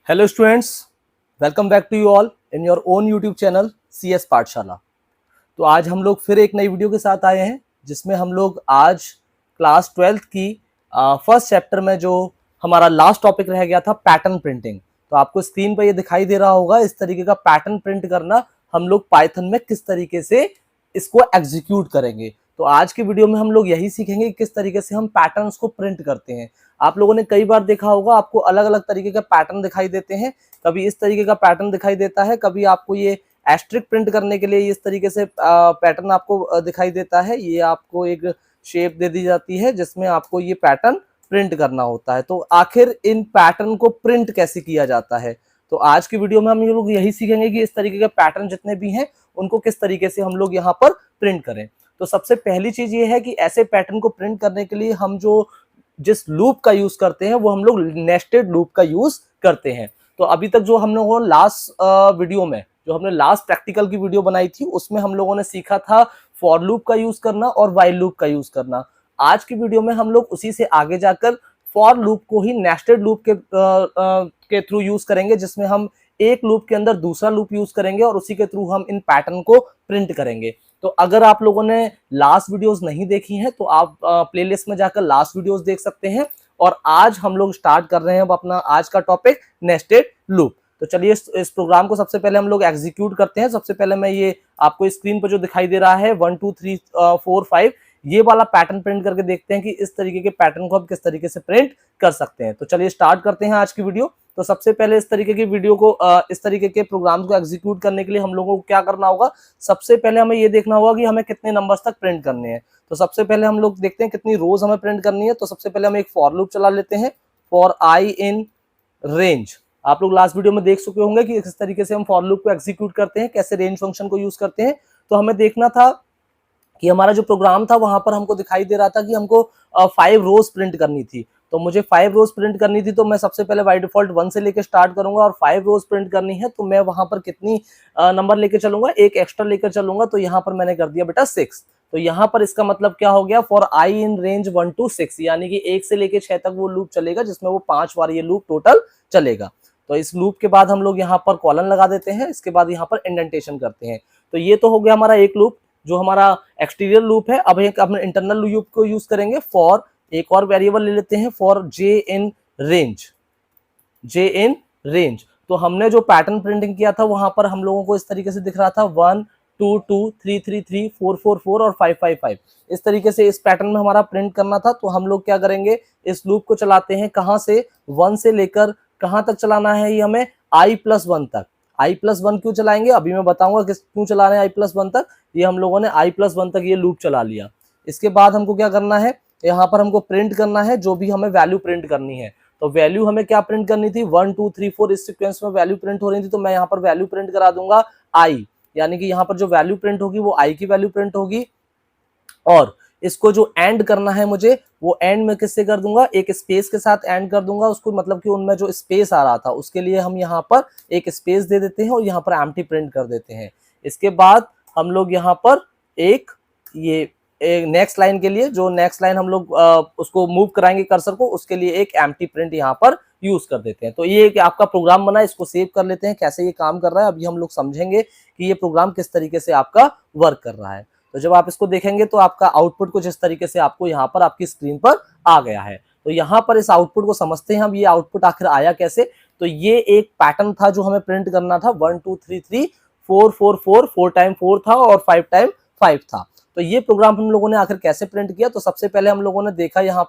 Hello students, welcome back to you all in your own YouTube channel CS Pathshala. तो आज हम लोग फिर एक नई वीडियो के साथ आए हैं जिसमें हम लोग आज क्लास 12th की फर्स्ट चैप्टर में जो हमारा लास्ट टॉपिक रह गया था पैटर्न प्रिंटिंग। तो आपको स्क्रीन पर ये दिखाई दे रहा होगा, इस तरीके का पैटर्न प्रिंट करना हम लोग पाइथन में किस तरीके से इसको एग्जीक्यूट करेंगे। तो आज की वीडियो में हम लोग यही सीखेंगे कि किस तरीके से हम पैटर्न्स को प्रिंट करते हैं। आप लोगों ने कई बार देखा होगा, आपको अलग अलग तरीके के पैटर्न दिखाई देते हैं। कभी इस तरीके का पैटर्न दिखाई देता है, कभी आपको ये एस्ट्रिक प्रिंट करने के लिए इस तरीके से पैटर्न आपको दिखाई देता है। ये आपको एक शेप दे दी जाती है जिसमें आपको ये पैटर्न प्रिंट करना होता है। तो आखिर इन पैटर्न को प्रिंट कैसे किया जाता है, तो आज की वीडियो में हम लोग यही सीखेंगे कि इस तरीके के पैटर्न जितने भी हैं उनको किस तरीके से हम लोग यहाँ पर प्रिंट करें। तो सबसे पहली चीज ये है कि ऐसे पैटर्न को प्रिंट करने के लिए हम जिस लूप का यूज करते हैं वो हम लोग नेस्टेड लूप का यूज करते हैं। तो अभी तक जो हम लोगों ने लास्ट वीडियो में, जो हमने लास्ट प्रैक्टिकल की वीडियो बनाई थी, उसमें हम लोगों ने सीखा था फॉर लूप का यूज करना और व्हाइल लूप का यूज करना। आज की वीडियो में हम लोग उसी से आगे जाकर फॉर लूप को ही नेस्टेड लूप के थ्रू यूज करेंगे, जिसमें हम एक लूप के अंदर दूसरा लूप यूज करेंगे और उसी के थ्रू हम इन पैटर्न को प्रिंट करेंगे। तो अगर आप लोगों ने लास्ट वीडियोस नहीं देखी हैं तो आप प्लेलिस्ट में जाकर लास्ट वीडियोस देख सकते हैं। और आज हम लोग स्टार्ट कर रहे हैं अपना आज का टॉपिक नेस्टेड लूप। तो चलिए इस प्रोग्राम को सबसे पहले हम लोग एग्जीक्यूट करते हैं। सबसे पहले मैं ये आपको स्क्रीन पर जो दिखाई दे रहा है 1 2 3 4 5 ये वाला पैटर्न प्रिंट करके देखते हैं कि इस तरीके के पैटर्न को हम किस तरीके से प्रिंट कर सकते हैं। तो चलिए स्टार्ट करते हैं आज की वीडियो। तो सबसे पहले इस तरीके की वीडियो को इस तरीके के प्रोग्राम को एग्जीक्यूट करने के लिए हम लोगों को क्या करना होगा, सबसे पहले हमें ये देखना होगा कि हमें कितने नंबर्स तक प्रिंट करने हैं। तो सबसे पहले हम लोग देखते हैं कितनी रोज हमें प्रिंट करनी है। तो सबसे पहले हम एक फॉर लूप चला लेते हैं, फॉर आई इन रेंज। आप लोग लास्ट वीडियो में देख चुके होंगे कि किस तरीके से हम फॉर लूप को एग्जीक्यूट करते हैं, कैसे रेंज फंक्शन को यूज करते हैं। तो हमें देखना था कि हमारा जो प्रोग्राम था वहां पर हमको दिखाई दे रहा था कि हमको 5 रोज प्रिंट करनी थी। तो मुझे 5 रोज प्रिंट करनी थी, तो मैं सबसे पहले बाय डिफॉल्ट 1 से लेकर स्टार्ट करूंगा। और 5 रोज प्रिंट करनी है तो मैं वहां पर कितनी नंबर लेकर चलूंगा, एक एक्स्ट्रा लेकर चलूंगा। तो यहाँ पर मैंने कर दिया बेटा 6। तो यहाँ पर इसका मतलब क्या हो गया, for I in range 1 to 6, यानी कि 1 से लेकर 6 तक वो लूप चलेगा, जिसमें वो 5 बार ये लूप टोटल चलेगा। तो इस लूप के बाद हम लोग यहाँ पर कॉलन लगा देते हैं, इसके बाद यहाँ पर इंडेंटेशन करते हैं। तो ये तो हो गया हमारा एक लूप जो हमारा एक्सटीरियर लूप है। अब एक अपने इंटरनल लूप को यूज करेंगे। फॉर एक और वेरिएबल ले लेते हैं, for J in range, J in range. तो हमने जो पैटर्न प्रिंटिंग किया था वहां पर हम लोगों को इस तरीके से दिख रहा था 1 2 2 3 3 3 4 4 4 और 5 5 5। इस तरीके से इस पैटर्न में हमारा प्रिंट करना था। तो हम लोग क्या करेंगे, इस लूप को चलाते हैं कहां से, 1 से लेकर कहां तक चलाना है, ये हमें i+1 तक। i+1 क्यों चलाएंगे, अभी मैं बताऊंगा किस क्यों चला रहे हैं i+1 तक। ये हम लोगों ने i+1 तक ये लूप चला लिया। इसके बाद हमको क्या करना है, यहाँ पर हमको प्रिंट करना है जो भी हमें वैल्यू प्रिंट करनी है। तो वैल्यू हमें क्या प्रिंट करनी थी, 1 2 3 4 इस सीक्वेंस में वैल्यू प्रिंट हो रही थी। तो मैं यहाँ पर वैल्यू प्रिंट करा दूंगा i, यानी कि यहाँ पर जो वैल्यू प्रिंट होगी वो i की वैल्यू प्रिंट होगी। और इसको जो एंड करना है मुझे, वो एंड में किससे कर दूंगा, एक स्पेस के साथ एंड कर दूंगा उसको। मतलब कि उनमें जो स्पेस आ रहा था उसके लिए हम यहाँ पर एक स्पेस दे देते हैं और यहाँ पर एम्प्टी प्रिंट कर देते हैं। इसके बाद हम लोग यहाँ पर एक नेक्स्ट लाइन के लिए, जो नेक्स्ट लाइन हम लोग उसको मूव कराएंगे कर्सर को, उसके लिए एक एम्प्टी प्रिंट यहाँ पर यूज कर देते हैं। तो ये एक आपका प्रोग्राम बना, इसको सेव कर लेते हैं। कैसे ये काम कर रहा है अभी हम लोग समझेंगे कि ये प्रोग्राम किस तरीके से आपका वर्क कर रहा है। तो जब आप इसको देखेंगे तो आपका आउटपुट कुछ इस तरीके से आपको यहाँ पर आपकी स्क्रीन पर आ गया है। तो यहाँ पर इस आउटपुट को समझते हैं हम, ये आउटपुट आखिर आया कैसे। तो ये एक पैटर्न था जो हमें प्रिंट करना था, 1 2 3 3 4 4 4 4 टाइम 4 था और 5 टाइम 5 था। तो ये प्रोग्राम हम लोगों ने आखिर कैसे प्रिंट किया। तो सबसे पहले हम लोगों ने देखा यहाँ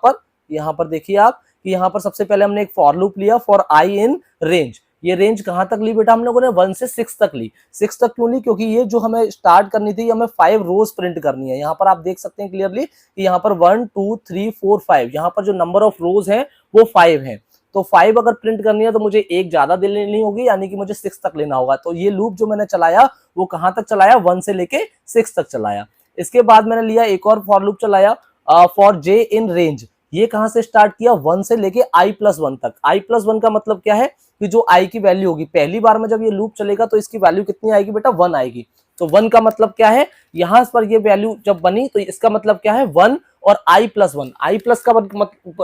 पर देखिए आप कि यहाँ पर सबसे पहले हमने एक फॉर लूप लिया, फॉर आई इन रेंज। ये रेंज कहां तक ली बेटा हम लोगों ने, 1 से 6 तक ली। 6 तक क्यों ली, क्योंकि ये जो हमें स्टार्ट करनी थी हमें 5 रोज प्रिंट करनी है। यहाँ पर आप देख सकते हैं क्लियरली कि यहाँ पर 1 2 3 4 5, यहाँ पर जो नंबर ऑफ रोज है वो 5 है। तो 5 अगर प्रिंट करनी है तो मुझे एक ज्यादा दे लेनी होगी, यानी कि मुझे 6 तक लेना होगा। तो ये लूप जो मैंने चलाया वो कहां तक चलाया, 1 से लेके 6 तक चलाया। इसके बाद मैंने लिया एक और फॉर लूप चलाया, फॉर जे इन रेंज। ये कहां से स्टार्ट किया, 1 से लेके i+1 तक। i+1 का मतलब क्या है कि जो i की वैल्यू होगी, पहली बार में जब ये लूप चलेगा तो इसकी वैल्यू कितनी आएगी बेटा, 1 आएगी। तो 1 का मतलब क्या है, यहां पर ये वैल्यू जब बनी तो इसका मतलब क्या है 1 और i+1। i+ का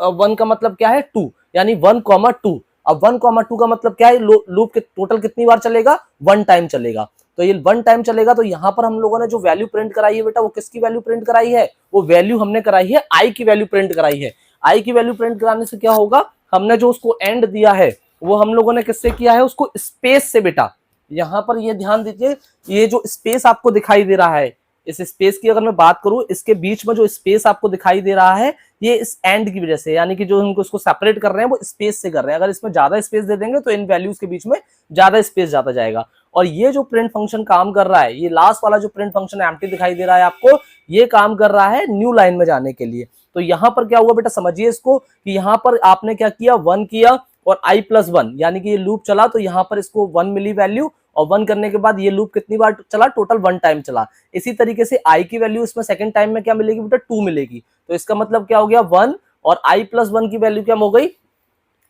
1 का मतलब क्या है 2, यानी 1, 2। अब 1,2 का मतलब क्या है, लूप के टोटल कितनी बार चलेगा, 1 टाइम चलेगा। तो ये 1 टाइम चलेगा, तो यहाँ पर हम लोगों ने जो वैल्यू प्रिंट कराई है बेटा, वो किसकी वैल्यू प्रिंट कराई है, वो वैल्यू हमने कराई है आई की वैल्यू प्रिंट कराई है। आई की वैल्यू प्रिंट कराने से क्या होगा, हमने जो उसको एंड दिया है वो हम लोगों ने किससे किया है, उसको स्पेस से। बेटा यहाँ पर ये ध्यान दीजिए, ये जो स्पेस आपको दिखाई दे रहा है, इस स्पेस की अगर मैं बात करूं, इसके बीच में जो स्पेस आपको दिखाई दे रहा है, ये इस एंड की वजह से, यानी कि जो हमको इसको सेपरेट कर रहे हैं वो स्पेस से कर रहे हैं। अगर इसमें ज्यादा स्पेस दे देंगे तो इन वैल्यूज के बीच में ज्यादा स्पेस जाता जाएगा। और ये जो प्रिंट फंक्शन काम कर रहा है, ये लास्ट वाला जो प्रिंट फंक्शन एम्प्टी दिखाई दे रहा है आपको, ये काम कर रहा है न्यू लाइन में जाने के लिए। तो यहाँ पर क्या हुआ बेटा, समझिए इसको, कि यहाँ पर आपने क्या किया, 1 किया और i+1, यानी कि ये लूप चला, तो यहाँ पर इसको 1 मिली वैल्यू, और 1 करने के बाद ये लूप कितनी बार चला, टोटल 1 टाइम चला। इसी तरीके से i की वैल्यू इसमें सेकंड टाइम में क्या मिलेगी बेटा, 2 मिलेगी। तो इसका मतलब क्या हो गया, 1, और i+1 की वैल्यू क्या हो गई,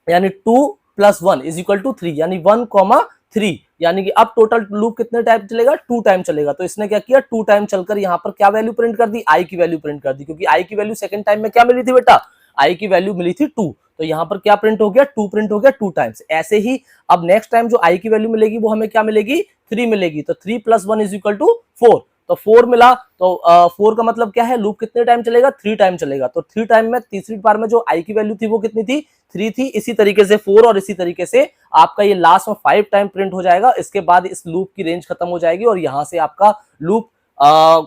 यानी 2 + 1 = 3, यानी 1,3, यानी कि अब टोटल लूप कितने टाइम चलेगा, 2 टाइम चलेगा। तो इसने क्या किया, 2 टाइम चलकर यहाँ पर क्या वैल्यू प्रिंट कर दी, आई की वैल्यू प्रिंट कर दी, क्योंकि आई की वैल्यू सेकंड टाइम में क्या मिली थी बेटा, आई की वैल्यू मिली थी 2। तो यहाँ पर क्या प्रिंट हो गया, 2 प्रिंट हो गया 2 टाइम्स। ऐसे ही अब नेक्स्ट टाइम जो आई की वैल्यू मिलेगी वो हमें क्या मिलेगी, 3 मिलेगी। तो 3 + 1 = 4, तो 4 मिला। तो 4 का मतलब क्या है, लूप कितने टाइम चलेगा, 3 टाइम चलेगा। तो 3 टाइम में तीसरी बार में जो आई की वैल्यू थी वो कितनी थी, 3 थी। इसी तरीके से 4, और इसी तरीके से आपका ये लास्ट में 5 टाइम प्रिंट हो जाएगा। इसके बाद इस लूप की रेंज खत्म हो जाएगी और यहाँ से आपका लूप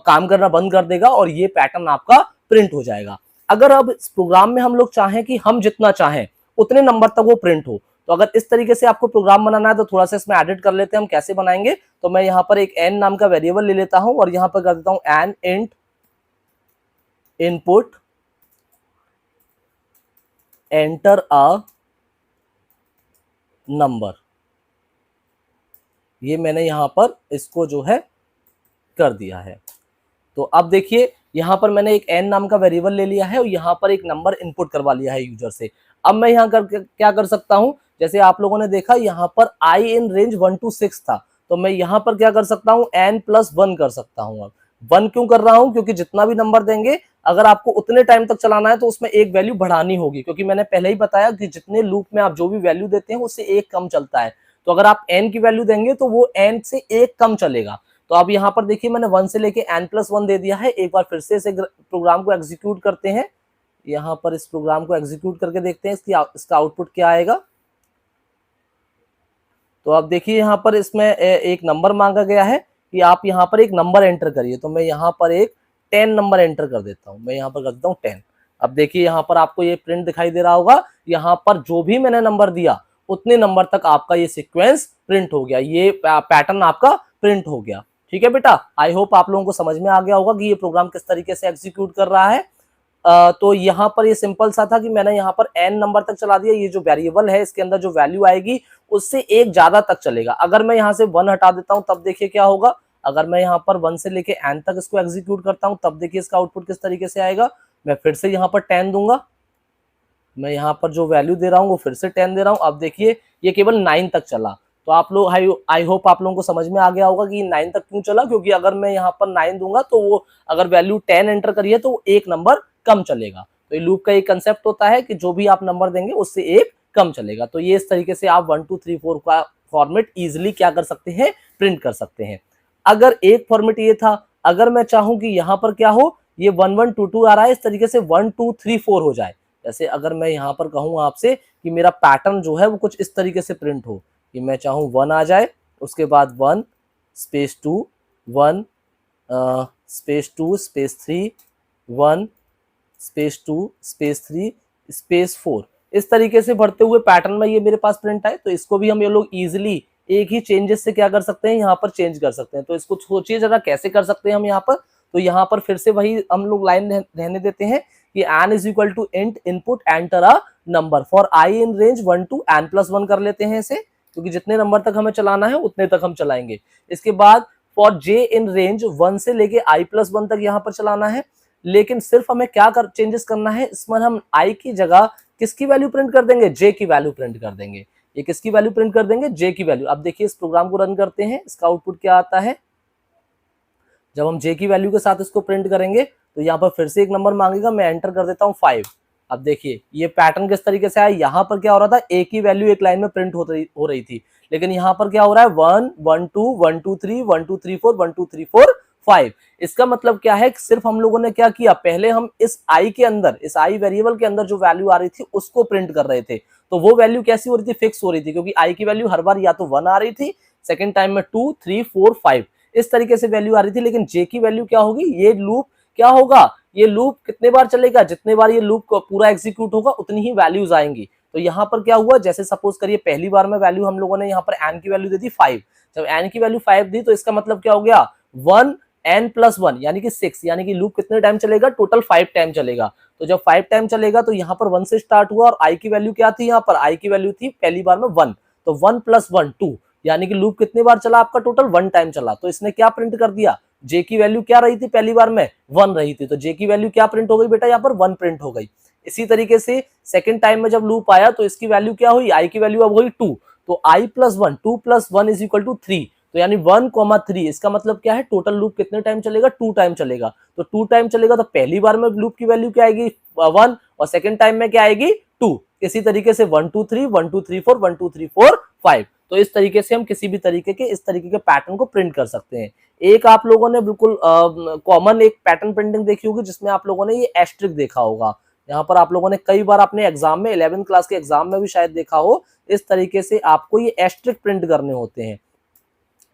काम करना बंद कर देगा और ये पैटर्न आपका प्रिंट हो जाएगा। अगर अब इस प्रोग्राम में हम लोग चाहें कि हम जितना चाहें उतने नंबर तक वो प्रिंट हो, तो अगर इस तरीके से आपको प्रोग्राम बनाना है तो थोड़ा सा इसमें एडिट कर लेते हैं हम, कैसे बनाएंगे। तो मैं यहाँ पर एक n नाम का वेरिएबल ले लेता हूं और यहाँ पर कर देता हूं n int input enter a number. ये मैंने यहाँ पर इसको जो है कर दिया है। तो अब देखिए यहाँ पर मैंने एक n नाम का वेरिएबल ले लिया है और यहाँ पर एक नंबर इनपुट करवा लिया है यूजर से। अब मैं यहाँ क्या कर सकता हूँ, जैसे आप लोगों ने देखा यहाँ पर i इन रेंज 1 to 6 था, तो मैं यहाँ पर क्या कर सकता हूँ, n+1 कर सकता हूँ। अब 1 क्यों कर रहा हूँ, क्योंकि जितना भी नंबर देंगे अगर आपको उतने टाइम तक चलाना है तो उसमें एक वैल्यू बढ़ानी होगी, क्योंकि मैंने पहले ही बताया कि जितने लूप में आप जो भी वैल्यू देते हैं उससे एक कम चलता है। तो अगर आप n की वैल्यू देंगे तो वो n से एक कम चलेगा। तो अब यहाँ पर देखिए मैंने 1 से लेके n+1 दे दिया है। एक बार फिर से इस प्रोग्राम को एग्जीक्यूट करते हैं। यहाँ पर इस प्रोग्राम को एग्जीक्यूट करके देखते हैं इसका आउटपुट क्या आएगा। तो अब देखिए यहाँ पर इसमें एक नंबर मांगा गया है कि आप यहाँ पर एक नंबर एंटर करिए। तो मैं यहाँ पर एक 10 नंबर एंटर कर देता हूँ। मैं यहाँ पर कर देता हूँ 10। अब देखिए यहाँ पर आपको ये प्रिंट दिखाई दे रहा होगा, यहाँ पर जो भी मैंने नंबर दिया उतने नंबर तक आपका ये सीक्वेंस प्रिंट हो गया, ये पैटर्न आपका प्रिंट हो गया। ठीक है बेटा, आई होप आप लोगों को समझ में आ गया होगा कि ये प्रोग्राम किस तरीके से एग्जीक्यूट कर रहा है। तो यहाँ पर ये सिंपल सा था कि मैंने यहाँ पर n नंबर तक चला दिया। ये जो वेरिएबल है इसके अंदर जो वैल्यू आएगी उससे एक ज्यादा तक चलेगा। अगर मैं यहाँ से 1 हटा देता हूँ तब देखिए क्या होगा। अगर मैं यहाँ पर 1 से लेके n तक इसको एग्जीक्यूट करता हूँ तब देखिए इसका आउटपुट किस तरीके से आएगा। मैं फिर से यहाँ पर 10 दूंगा, मैं यहाँ पर जो वैल्यू दे रहा हूँ वो फिर से 10 दे रहा हूँ। अब देखिए ये केवल 9 तक चला। तो आप लोग आई होप आप लोगों को समझ में आ गया होगा कि 9 तक क्यों चला, क्योंकि अगर मैं यहाँ पर 9 दूंगा तो वो अगर वैल्यू 10 एंटर करिए तो एक नंबर कम चलेगा। तो ये लूप का एक कंसेप्ट होता है कि जो भी आप नंबर देंगे उससे एक कम चलेगा। तो ये इस तरीके से आप 1 2 3 4 का फॉर्मेट इजिली क्या कर सकते हैं, प्रिंट कर सकते हैं। अगर एक फॉर्मेट ये था, अगर मैं चाहूं कि यहाँ पर क्या हो, ये 1 1 2 2 आ रहा है, इस तरीके से 1 2 3 4 हो जाए। जैसे अगर मैं यहाँ पर कहूँ आपसे कि मेरा पैटर्न जो है वो कुछ इस तरीके से प्रिंट हो, कि मैं चाहूँ 1 आ जाए, उसके बाद 1 space 2 1 space 2 space 3 1 space 2 space 3 space 4, इस तरीके से बढ़ते हुए पैटर्न में ये मेरे पास प्रिंट आए। तो इसको भी हम ये लोग इजिली एक ही चेंजेस से क्या कर सकते हैं, यहाँ पर चेंज कर सकते हैं। तो इसको सोचिए जरा कैसे कर सकते हैं हम यहाँ पर। तो यहाँ पर फिर से वही हम लोग लाइन रहने देते हैं कि n = int input enter a number for i in range 1 to n+1 कर लेते हैं इसे, क्योंकि जितने नंबर तक हमें चलाना है उतने तक हम चलाएंगे। इसके बाद फॉर j इन रेंज 1 से लेके i+1 तक यहाँ पर चलाना है। लेकिन सिर्फ हमें क्या चेंजेस करना है, इसमें हम i की जगह किसकी वैल्यू प्रिंट कर देंगे, j की वैल्यू प्रिंट कर देंगे। ये किसकी वैल्यू प्रिंट कर देंगे, j की वैल्यू। अब देखिए इस प्रोग्राम को रन करते हैं, इसका आउटपुट क्या आता है। जब हम j की वैल्यू के साथ इसको प्रिंट करेंगे तो यहाँ पर फिर से एक नंबर मांगेगा, मैं एंटर कर देता हूँ 5। अब देखिए ये पैटर्न किस तरीके से आया, यहाँ पर क्या हो रहा था, एक ही वैल्यू एक लाइन में प्रिंट हो रही थी, लेकिन यहाँ पर क्या हो रहा है 1 1 2 1 2 3 1 2 3 4 1 2 3 4 5। इसका मतलब क्या है, सिर्फ हम लोगों ने क्या किया, पहले हम इस आई के अंदर, इस आई वेरिएबल के अंदर जो वैल्यू आ रही थी उसको प्रिंट कर रहे थे। तो वो वैल्यू कैसी हो रही थी, फिक्स हो रही थी, क्योंकि आई की वैल्यू हर बार या तो 1 आ रही थी, सेकंड टाइम में 2 3 4 5 इस तरीके से वैल्यू आ रही थी। लेकिन जे की वैल्यू क्या होगी, ये लूप क्या होगा, ये लूप कितने बार चलेगा, जितने बार ये लूप पूरा एग्जीक्यूट होगा उतनी ही वैल्यूज आएंगी। तो यहाँ पर क्या हुआ, जैसे सपोज करिए पहली बार में वैल्यू हम लोगों ने यहाँ पर एन की वैल्यू दे दी 5, जब एन की वैल्यू 5 दी तो इसका मतलब क्या हो गया 1 n + 1 यानी कि 6, यानी कि लूप कितने टाइम चलेगा, टोटल 5 टाइम चलेगा। तो जब 5 टाइम चलेगा तो यहाँ पर 1 से स्टार्ट हुआ और i की वैल्यू क्या थी, यहाँ पर i की वैल्यू थी पहली बार में 1, तो 1 + 1 2, यानी कि लूप कितने बार चला आपका, टोटल 1 टाइम चला। तो इसने क्या प्रिंट कर दिया, जे की वैल्यू क्या रही थी पहली बार में 1 रही थी, तो जे की वैल्यू क्या प्रिंट हो गई बेटा, यहाँ पर 1 प्रिंट हो गई। इसी तरीके से सेकंड टाइम में जब लूप आया तो इसकी वैल्यू क्या हुई, i की वैल्यू अब हुई 2, तो i + 1 2 + 1 = 3, तो यानी 1,3। इसका मतलब क्या है, टोटल लूप कितने टाइम चलेगा, 2 टाइम चलेगा। तो 2 टाइम चलेगा तो पहली बार में लूप की वैल्यू क्या आएगी 1 और सेकंड टाइम में क्या आएगी 2। इसी तरीके से 1 2 3 1 2 3 4 1 2 3 4 5। तो इस तरीके से हम किसी भी तरीके के इस तरीके के पैटर्न को प्रिंट कर सकते हैं। एक आप लोगों ने बिल्कुल कॉमन एक पैटर्न प्रिंटिंग देखी होगी जिसमें आप लोगों ने ये एस्ट्रिक देखा होगा। यहाँ पर आप लोगों ने कई बार अपने एग्जाम में 11th क्लास के एग्जाम में भी शायद देखा हो, इस तरीके से आपको ये एस्ट्रिक प्रिंट करने होते हैं।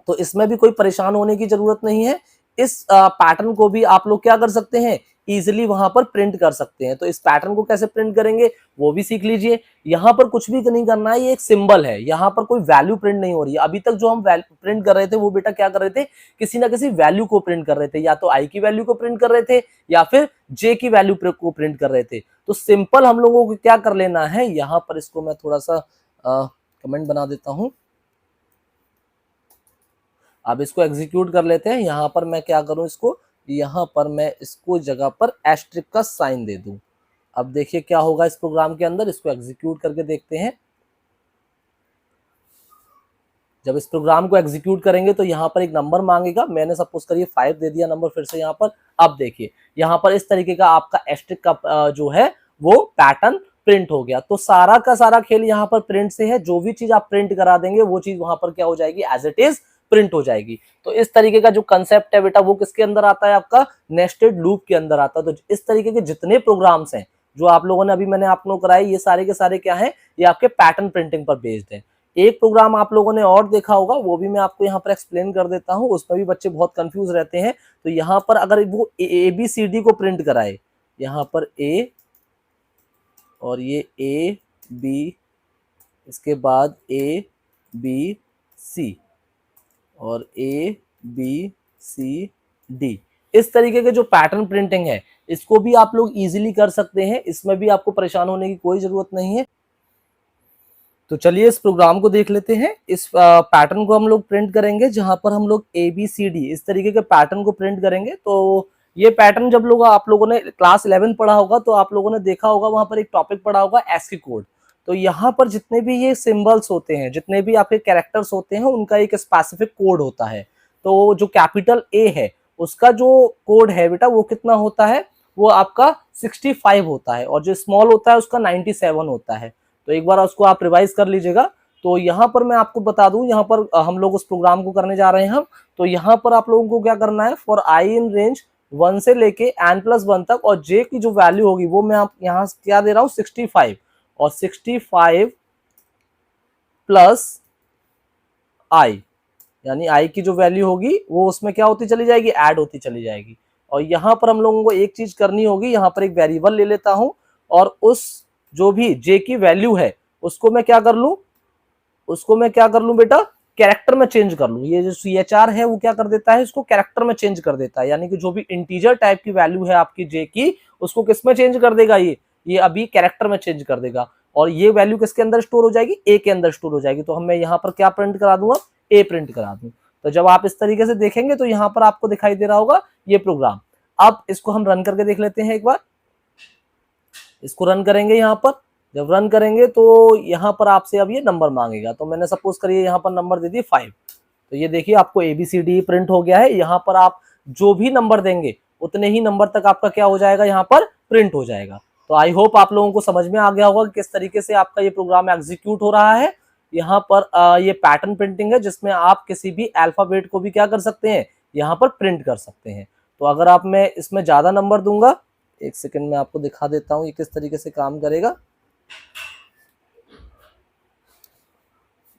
तो इसमें भी कोई परेशान होने की जरूरत नहीं है। इस पैटर्न को भी आप लोग क्या कर सकते हैं, इजीली वहां पर प्रिंट कर सकते हैं। तो इस पैटर्न को कैसे प्रिंट करेंगे वो भी सीख लीजिए। यहाँ पर कुछ भी नहीं करना है, ये एक सिंबल है, यहाँ पर कोई वैल्यू प्रिंट नहीं हो रही है। अभी तक जो हम प्रिंट कर रहे थे वो बेटा क्या कर रहे थे, किसी ना किसी वैल्यू को प्रिंट कर रहे थे, या तो आई की वैल्यू को प्रिंट कर रहे थे या फिर जे की वैल्यू को प्रिंट कर रहे थे। तो सिंपल हम लोगों को क्या कर लेना है, यहाँ पर इसको मैं थोड़ा सा कमेंट बना देता हूं। अब इसको एग्जीक्यूट कर लेते हैं। यहाँ पर मैं क्या करूं, इसको यहाँ पर मैं इसको जगह पर एस्ट्रिक का साइन दे दूं। अब देखिए क्या होगा इस प्रोग्राम के अंदर, इसको एग्जीक्यूट करके देखते हैं। जब इस प्रोग्राम को एग्जीक्यूट करेंगे तो यहाँ पर एक नंबर मांगेगा, मैंने सपोज करिए 5 दे दिया नंबर फिर से यहाँ पर। अब देखिए यहाँ पर इस तरीके का आपका एस्ट्रिक का जो है वो पैटर्न प्रिंट हो गया। तो सारा का सारा खेल यहाँ पर प्रिंट से है, जो भी चीज आप प्रिंट करा देंगे वो चीज वहां पर क्या हो जाएगी, एज इट इज प्रिंट हो जाएगी। तो इस तरीके का जो कंसेप्ट है बेटा वो किसके अंदर आता है, आपका नेस्टेड लूप के अंदर आता है। तो इस तरीके के जितने प्रोग्राम्स हैं जो आप लोगों ने अभी मैंने आप लोगों को कराए, ये सारे के सारे क्या है, ये आपके पैटर्न प्रिंटिंग पर बेस्ड है। एक प्रोग्राम आप लोगों ने और देखा होगा, वो भी मैं आपको यहाँ पर एक्सप्लेन कर देता हूँ, उसमें भी बच्चे बहुत कंफ्यूज रहते हैं। तो यहाँ पर अगर वो ABCD को प्रिंट कराए, यहाँ पर A और ये AB, इसके बाद ABC और ABCD, इस तरीके के जो पैटर्न प्रिंटिंग है इसको भी आप लोग इजीली कर सकते हैं। इसमें भी आपको परेशान होने की कोई जरूरत नहीं है। तो चलिए इस प्रोग्राम को देख लेते हैं। इस पैटर्न को हम लोग प्रिंट करेंगे, जहां पर हम लोग ABCD इस तरीके के पैटर्न को प्रिंट करेंगे। तो ये पैटर्न जब लोग आप लोगों ने क्लास 11 पढ़ा होगा तो आप लोगों ने देखा होगा, वहां पर एक टॉपिक पढ़ा होगा ASCII कोड। तो यहाँ पर जितने भी ये सिंबल्स होते हैं, जितने भी आपके कैरेक्टर्स होते हैं, उनका एक स्पेसिफिक कोड होता है। तो जो कैपिटल A है उसका जो कोड है बेटा वो कितना होता है, वो आपका 65 होता है, और जो स्मॉल होता है उसका 97 होता है। तो एक बार उसको आप रिवाइज कर लीजिएगा। तो यहाँ पर मैं आपको बता दूं, यहाँ पर हम लोग उस प्रोग्राम को करने जा रहे हैं हम। तो यहाँ पर आप लोगों को क्या करना है, फॉर I इन रेंज 1 से लेके n+1 तक, और j की जो वैल्यू होगी वो मैं आप यहाँ क्या दे रहा हूँ 65, और 65 प्लस I, यानी I की जो वैल्यू होगी वो उसमें क्या होती चली जाएगी, ऐड होती चली जाएगी। और यहाँ पर हम लोगों को एक चीज करनी होगी, यहाँ पर एक वेरिएबल ले लेता हूं, और उस जो भी j की वैल्यू है उसको मैं क्या कर लूं, उसको मैं क्या कर लूं बेटा, कैरेक्टर में चेंज कर लूं। ये जो CHR है वो क्या कर देता है, इसको कैरेक्टर में चेंज कर देता है, यानी कि जो भी इंटीजर टाइप की वैल्यू है आपकी j की, उसको किस में चेंज कर देगा, ये अभी कैरेक्टर में चेंज कर देगा। और ये वैल्यू किसके अंदर स्टोर हो जाएगी, A के अंदर स्टोर हो जाएगी। तो मैं यहाँ पर क्या प्रिंट करा दूंगा, A प्रिंट करा दूं। तो जब आप इस तरीके से देखेंगे तो यहाँ पर आपको दिखाई दे रहा होगा ये प्रोग्राम। अब इसको हम रन करके देख लेते हैं एक बार। इसको रन करेंगे, यहाँ पर जब रन करेंगे तो यहाँ पर आपसे अब ये नंबर मांगेगा। तो मैंने सपोज करिए यहाँ पर नंबर दे दिए 5। तो ये देखिए आपको ABCD प्रिंट हो गया है। यहाँ पर आप जो भी नंबर देंगे उतने ही नंबर तक आपका क्या हो जाएगा, यहाँ पर प्रिंट हो जाएगा। तो आई होप आप लोगों को समझ में आ गया होगा कि किस तरीके से आपका ये प्रोग्राम एग्जीक्यूट हो रहा है। यहाँ पर ये पैटर्न प्रिंटिंग है जिसमें आप किसी भी अल्फाबेट को भी क्या कर सकते हैं, यहाँ पर प्रिंट कर सकते हैं। तो अगर आप मैं इसमें ज्यादा नंबर दूंगा, एक सेकंड में आपको दिखा देता हूँ ये किस तरीके से काम करेगा।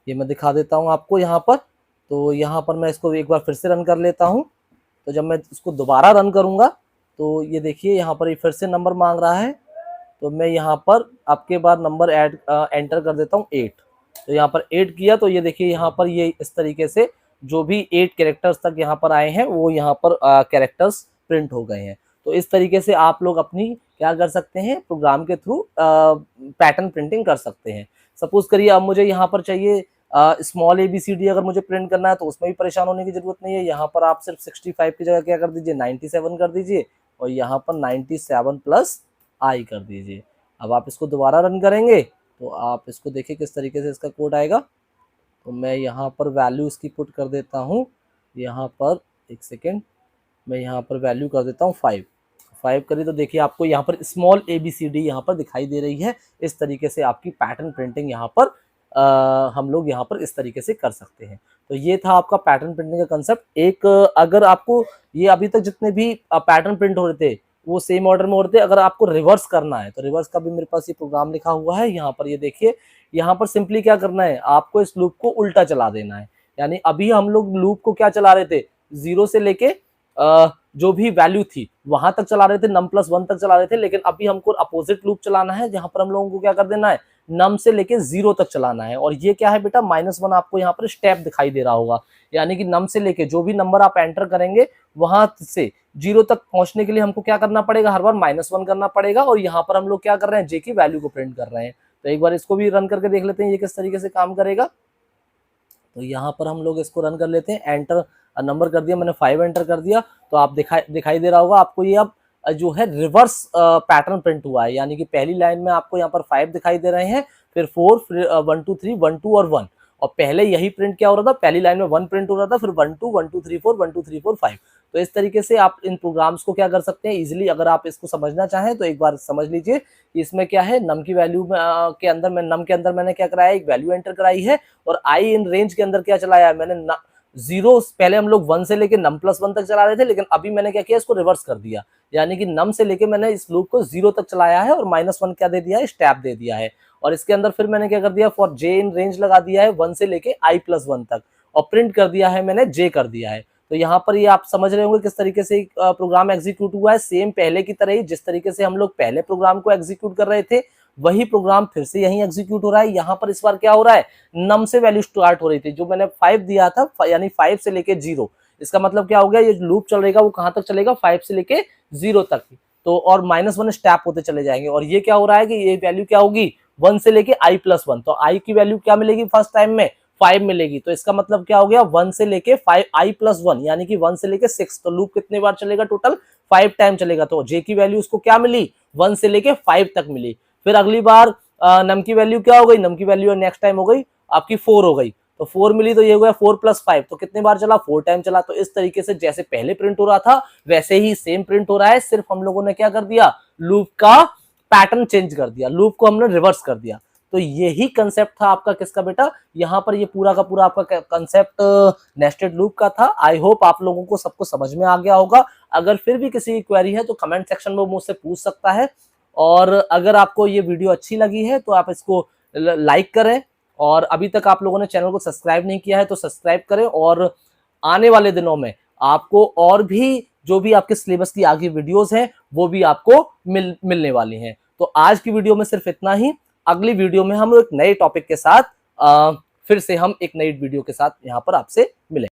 ये मैं दिखा देता हूँ आपको यहाँ पर। तो यहाँ पर मैं इसको एक बार फिर से रन कर लेता हूँ। तो जब मैं इसको दोबारा रन करूंगा तो ये देखिए यहाँ पर ये फिर से नंबर मांग रहा है। तो मैं यहाँ पर आपके बाद नंबर एंटर कर देता हूँ 8। तो यहाँ पर 8 किया तो ये देखिए यहाँ पर ये इस तरीके से जो भी 8 कैरेक्टर्स तक यहाँ पर आए हैं वो यहाँ पर कैरेक्टर्स प्रिंट हो गए हैं। तो इस तरीके से आप लोग अपनी क्या कर सकते हैं, प्रोग्राम के थ्रू पैटर्न प्रिंटिंग कर सकते हैं। सपोज करिए अब मुझे यहाँ पर चाहिए स्मॉल ABCD, अगर मुझे प्रिंट करना है तो उसमें भी परेशान होने की जरूरत नहीं है। यहाँ पर आप सिर्फ 65 की जगह क्या कर दीजिए 97 कर दीजिए और यहाँ पर 97+I कर दीजिए। अब आप इसको दोबारा रन करेंगे तो आप इसको देखिए किस तरीके से इसका कोड आएगा। तो मैं यहाँ पर वैल्यू इसकी पुट कर देता हूँ, यहाँ पर एक सेकेंड, मैं यहाँ पर वैल्यू कर देता हूँ 5 करिए तो देखिए आपको यहाँ पर स्मॉल ABCD यहाँ पर दिखाई दे रही है। इस तरीके से आपकी पैटर्न प्रिंटिंग यहाँ पर हम लोग यहाँ पर इस तरीके से कर सकते हैं। तो ये था आपका पैटर्न प्रिंटिंग का कंसेप्ट। एक अगर आपको ये अभी तक जितने भी पैटर्न प्रिंट हो रहे थे वो सेम ऑर्डर में हो रहे थे, अगर आपको रिवर्स करना है तो रिवर्स का भी मेरे पास ये प्रोग्राम लिखा हुआ है। यहाँ पर ये देखिए, यहाँ पर सिंपली क्या करना है, आपको इस लूप को उल्टा चला देना है। यानी अभी हम लोग लूप को क्या चला रहे थे, 0 से लेके जो भी वैल्यू थी वहां तक चला रहे थे, num+1 तक चला रहे थे, लेकिन अभी हमको अपोजिट लूप चलाना है जहां पर हम लोगों को क्या कर देना है, num से लेके 0 तक चलाना है। और ये क्या है बेटा, -1 आपको यहाँ पर स्टेप दिखाई दे रहा होगा। यानी कि num से लेके जो भी नंबर आप एंटर करेंगे वहां से 0 तक पहुंचने के लिए हमको क्या करना पड़ेगा, हर बार -1 करना पड़ेगा। और यहाँ पर हम लोग क्या कर रहे हैं, जे की वैल्यू को प्रिंट कर रहे हैं। तो एक बार इसको भी रन करके देख लेते हैं ये किस तरीके से काम करेगा। तो यहाँ पर हम लोग इसको रन कर लेते हैं। एंटर नंबर कर दिया मैंने, 5 एंटर कर दिया। तो आप दिखाई दे रहा होगा आपको ये अब जो है रिवर्स पैटर्न प्रिंट हुआ है। यानी कि पहली लाइन में आपको यहाँ पर 5 दिखाई दे रहे हैं, फिर 4, फिर 1 2 3 1 2 और 1। और पहले यही प्रिंट क्या हो रहा था, पहली लाइन में 1 प्रिंट हो रहा था, फिर 1 2 1 2 3 4 1 2 3 4 5। तो इस तरीके से आप इन प्रोग्राम्स को क्या कर सकते हैं इजिली। अगर आप इसको समझना चाहें तो एक बार समझ लीजिए इसमें क्या है, नम की वैल्यू के अंदर नम के अंदर मैंने क्या कराया, एक वैल्यू एंटर कराई है। और आई इन रेंज के अंदर क्या चलाया है मैंने, 0 पहले हम लोग 1 से लेके num+1 तक चला रहे थे, लेकिन अभी मैंने क्या किया, इसको रिवर्स कर दिया। यानी कि num से लेके मैंने इस लूप को 0 तक चलाया है और -1 क्या दे दिया है, स्टेप दे दिया है। और इसके अंदर फिर मैंने क्या कर दिया, फॉर j इन रेंज लगा दिया है 1 से लेके i+1 तक, और प्रिंट कर दिया है मैंने j कर दिया है। तो यहाँ पर ये आप समझ रहे होंगे किस तरीके से प्रोग्राम एग्जीक्यूट हुआ है। सेम पहले की तरह ही जिस तरीके से हम लोग पहले प्रोग्राम को एग्जीक्यूट कर रहे थे वही प्रोग्राम फिर से यहीं एग्जीक्यूट हो रहा है। यहाँ पर इस बार क्या हो रहा है, नम से वैल्यू स्टार्ट हो रही थी, जो मैंने 5 दिया था, यानी 5 से लेके 0। इसका मतलब क्या हो गया, ये लूप चल रहेगा वो कहां तक चलेगा, 5 से लेके 0 तक। तो और -1 स्टेप होते चले जाएंगे। और ये क्या हो रहा है कि ये वैल्यू क्या होगी, 1 से लेके i+1। तो i की वैल्यू क्या मिलेगी फर्स्ट टाइम में, 5 मिलेगी। तो इसका मतलब क्या हो गया, 1 से लेके 5 i+1 यानी कि 1 से लेके 6। तो लूप कितने बार चलेगा, टोटल 5 टाइम चलेगा। तो j की वैल्यू उसको क्या मिली, 1 से लेके 5 तक मिली। फिर अगली बार नम की वैल्यू क्या हो गई, नम की वैल्यू नेक्स्ट टाइम हो गई आपकी 4 हो गई। तो 4 मिली तो ये हो गया 4 + 5। तो कितने बार चला, 4 टाइम चला। तो इस तरीके से जैसे पहले प्रिंट हो रहा था वैसे ही सेम प्रिंट हो रहा है। सिर्फ हम लोगों ने क्या कर दिया, लूप का पैटर्न चेंज कर दिया, लूप को हमने रिवर्स कर दिया। तो यही कंसेप्ट था आपका किसका बेटा, यहाँ पर ये पूरा का पूरा आपका कंसेप्ट नेस्टेड लूप का था। आई होप आप लोगों को सबको समझ में आ गया होगा। अगर फिर भी किसी की क्वेरी है तो कमेंट सेक्शन में मुझसे पूछ सकता है। और अगर आपको ये वीडियो अच्छी लगी है तो आप इसको लाइक करें, और अभी तक आप लोगों ने चैनल को सब्सक्राइब नहीं किया है तो सब्सक्राइब करें। और आने वाले दिनों में आपको और भी जो भी आपके सिलेबस की आगे वीडियोस हैं वो भी आपको मिलने वाली हैं। तो आज की वीडियो में सिर्फ इतना ही। अगली वीडियो में हम एक नए टॉपिक के साथ फिर से हम एक नई वीडियो के साथ यहाँ पर आपसे मिलेंगे।